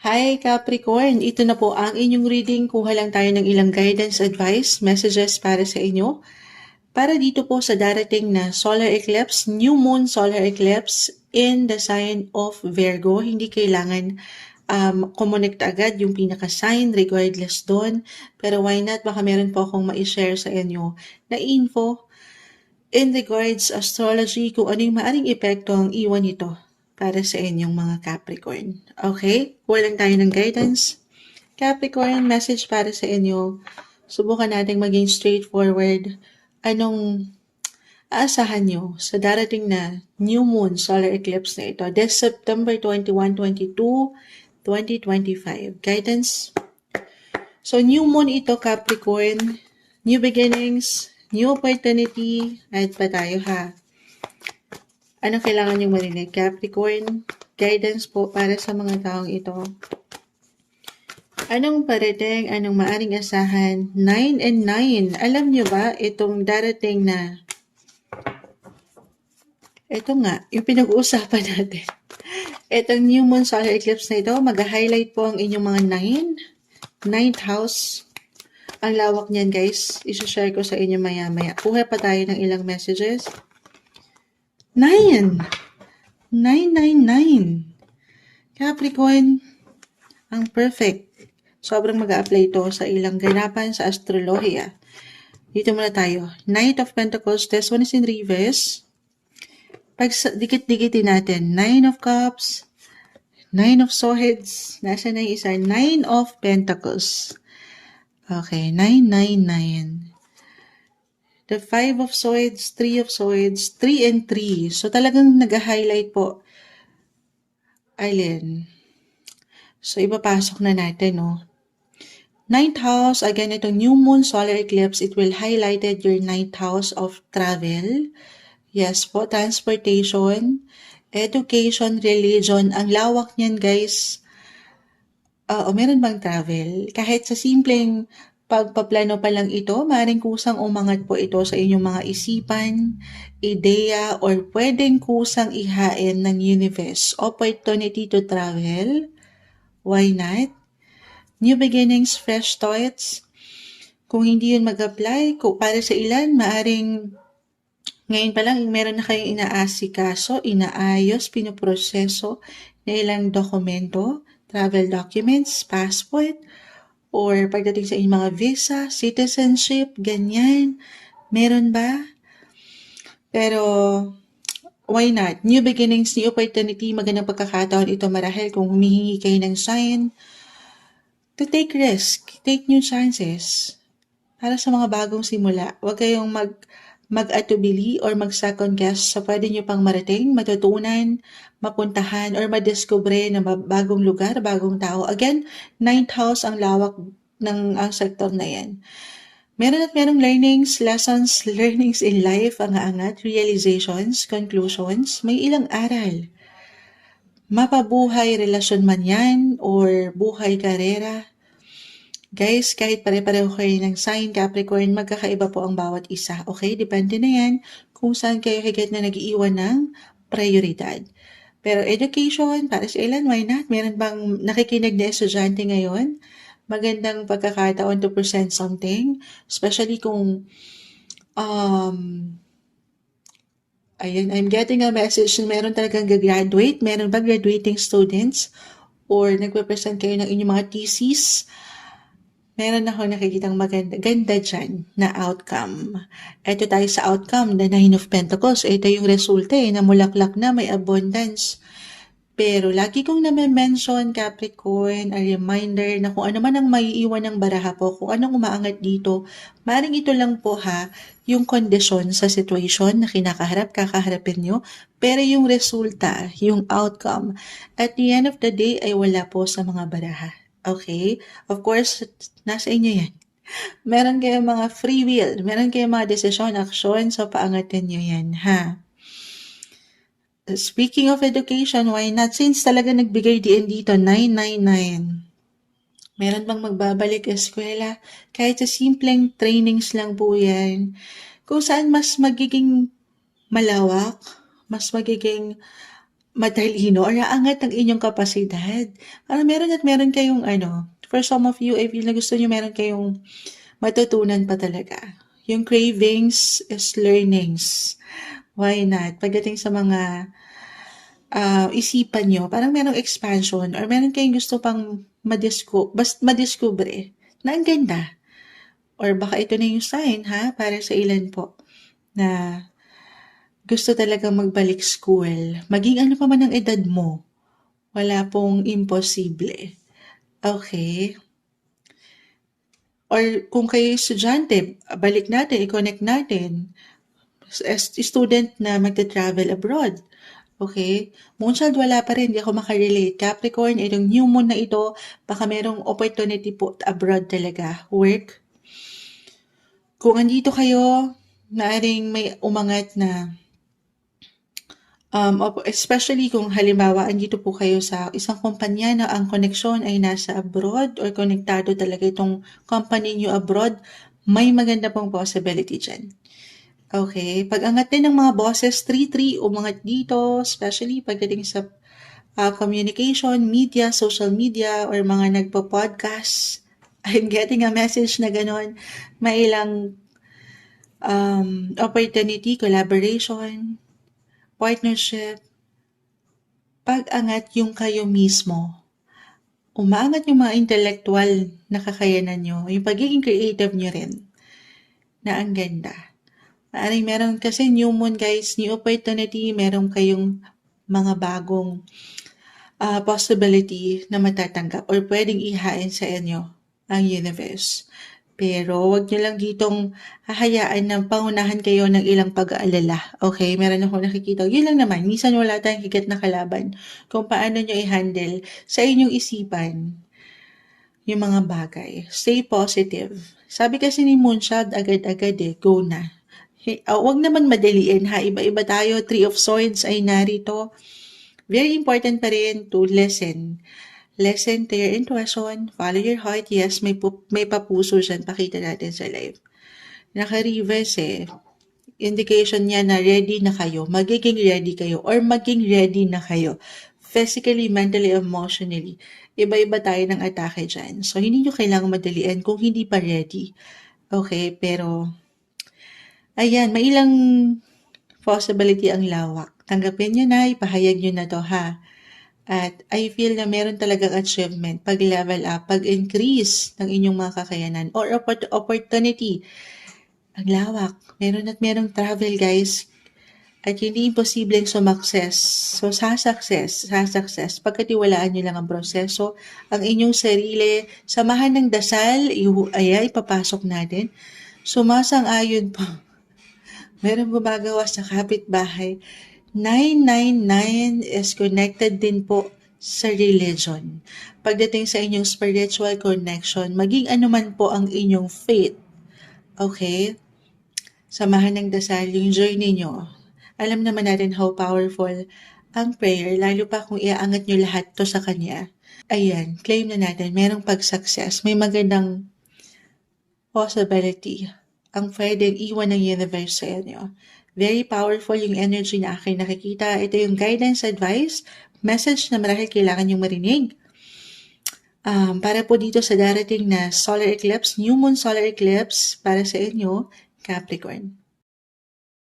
Hi Capricorn, ito na po ang inyong reading. Kuha lang tayo ng ilang guidance, advice, messages para sa inyo. Para dito po sa darating na solar eclipse, new moon solar eclipse in the sign of Virgo. Hindi kailangan kumonekta agad yung pinaka-sign regardless doon. Pero why not? Baka meron po akong ma-share sa inyo na info in regards astrology kung ano yung maaring epekto ang iwan nito para sa inyong mga Capricorn. Okay? Kuha lang tayo ng guidance. Capricorn, message para sa inyo. Subukan nating maging straightforward. Anong aasahan nyo sa darating na new moon solar eclipse na ito? This September 21, 22, 2025. Guidance. So, new moon ito, Capricorn. New beginnings, new opportunity. At pa tayo ha. Anong kailangan nyo marinig? Capricorn, guidance po para sa mga taong ito. Anong parating, anong maaring asahan? 9 and 9. Alam nyo ba, itong darating na, ito nga, yung pinag-uusapan natin. Itong new moon solar eclipse na ito, mag-highlight po ang inyong mga 9. Ninth house. Ang lawak niyan guys, isa-share ko sa inyo maya-maya. Kuha pa tayo ng ilang messages. 9. 999. Capricorn, ang perfect. Sobrang mag-a-apply ito sa ilang ganapan sa astrolohiya. Dito muna tayo. Knight of Pentacles, this one is in reverse. Pag dikit-dikitin natin, 9 of Cups, 9 of Swords, nasa na yung isa? 9 of Pentacles. Okay, 999. The 5 of Swords, 3 of Swords, 3 and 3. So talagang nag-highlight po. Alin? So ipapasok na natin, no? Ninth house, again, itong new moon solar eclipse, it will highlighted your ninth house of travel. Yes po, transportation, education, religion. Ang lawak niyan, guys. Meron bang travel? Kahit sa simpleng pagpaplano pa lang ito, maaaring kusang umangat po ito sa inyong mga isipan, ideya, or pwedeng kusang ihain ng universe. Opportunity to travel. Why not? New beginnings, fresh thoughts. Kung hindi yun mag-apply, para sa ilan, maaring ngayon pa lang meron na kayong inaasikaso, inaayos, pinoproseso na ilang dokumento, travel documents, passport, or pagdating sa inyong mga visa, citizenship, ganyan. Meron ba? Pero, why not? New beginnings, new opportunity, magandang pagkakataon ito marahil kung humihingi kayo ng sign to take risk, take new chances para sa mga bagong simula. Huwag kayong mag-atubili or mag-second guess sa pwede nyo pang marating, matutunan, mapuntahan, or madiscover na bagong lugar, bagong tao. Again, ninth house ang lawak ng ang sektor na yan. Meron at merong learnings, lessons, learnings in life, ang angat, realizations, conclusions, may ilang aral. Mapabuhay relasyon man yan or buhay karera. Guys, kahit pare-pareho kayo ng sign Capricorn, magkakaiba po ang bawat isa. Okay? Depende na yan kung saan kayo higit na nag-iiwan ng prioridad. Pero education, para sa ilan, why not? Meron bang nakikinig na estudyante ngayon? Magandang pagkakataon to present something. Especially kung ayun, I'm getting a message na meron talagang gagraduate. Meron ba graduating students? Or nagpe-present kayo ng inyong mga thesis? Meron ako nakikitang ganda dyan na outcome. Ito tayo sa outcome, the Nine of Pentacles. Ito yung resulta na mulaklak na, may abundance. Pero lagi kong na-mention, Capricorn, a reminder na kung ano man ang maiiwan ng baraha po, kung anong umaangat dito, maring ito lang po yung kondisyon sa situation na kakaharapin nyo, pero yung resulta, yung outcome, at the end of the day ay wala po sa mga baraha. Okay? Of course, nasa inyo yan. Meron kayong mga free will, meron kayong mga desisyon, action, so paangatin nyo yan, ha? Speaking of education, why not? Since talaga nagbigay din dito, 999. Meron bang magbabalik eskwela? Kahit sa simpleng trainings lang po yan. Kung saan mas magiging malawak, mas magiging matalino or aangat ang inyong kapasidad. Parang meron at meron kayong for some of you, I feel na gusto nyo meron kayong matutunan pa talaga. Yung cravings is learnings. Why not? Pagdating sa mga isipan nyo, parang merong expansion or meron kayong gusto pang madiskubre na ang ganda. Or baka ito na yung sign para sa ilan po na gusto talagang magbalik school. Maging ano pa man ang edad mo, wala pong imposible. Okay? Or kung kayo estudyante, balik natin, i-connect natin. As student na magta-travel abroad. Okay? Moonchild, wala pa rin. Hindi ako makarelate. Capricorn, itong new moon na ito, baka merong opportunity po abroad talaga. Work. Kung andito kayo, naaring may umangat na especially kung halimbawa andito po kayo sa isang kumpanya na ang koneksyon ay nasa abroad or konektado talaga itong company nyo abroad, may maganda pong possibility dyan. Okay, pag-angat din ng mga bosses, 3-3, umangat dito, especially pagdating sa communication, media, social media, or mga nagpo-podcast. I'm getting a message na ganon. May ilang opportunity, collaboration, partnership, pag-angat yung kayo mismo. Umaangat yung mga intellectual na kakayanan nyo, yung pagiging creative nyo rin, na ang ganda. Maaring meron kasi new moon guys, new opportunity, meron kayong mga bagong possibility na matatanggap or pwedeng ihain sa inyo ang universe. Pero wag nyo lang ditong hahayaan na pangunahan kayo ng ilang pag-aalala. Okay, meron ako nakikita. Yun lang naman, minsan wala tayong higat na kalaban kung paano nyo i-handle sa inyong isipan yung mga bagay. Stay positive. Sabi kasi ni Moonshad, agad-agad go na. Wag naman madaliin iba-iba tayo. 3 of Swords ay narito. Very important pa rin to listen. Listen to your intuition, follow your heart. Yes, may papuso dyan. Pakita natin sa live. Naka-reverse indication niya na ready na kayo. Magiging ready kayo or maging ready na kayo. Physically, mentally, emotionally. Iba-iba tayo ng atake dyan. So, hindi nyo kailangang madalian kung hindi pa ready. Okay, pero ayan, may ilang possibility ang lawak. Tanggapin nyo na, ipahayag nyo na to At I feel na meron talagang achievement pag level up, pag increase ng inyong mga kakayanan or opportunity. Ang lawak. Meron at merong travel guys. At hindi imposibleng sumakses. So sa success, pagkatiwalaan nyo lang ang proseso, ang inyong sarili, samahan ng dasal, ipapasok natin. Sumasang-ayon po. Meron gumagawa sa kapitbahay. 999 is connected din po sa religion. Pagdating sa inyong spiritual connection, maging anuman po ang inyong faith. Okay? Samahan ng dasal yung journey nyo. Alam naman natin how powerful ang prayer, lalo pa kung iaangat nyo lahat to sa Kanya. Ayan, claim na natin, merong pag-success, may magandang possibility ang pwedeng iwan ng universe sa inyo. Very powerful yung energy na aking nakikita. Ito yung guidance, advice, message na marahil kailangan yung marinig. Para po dito sa darating na solar eclipse, new moon solar eclipse para sa inyo, Capricorn.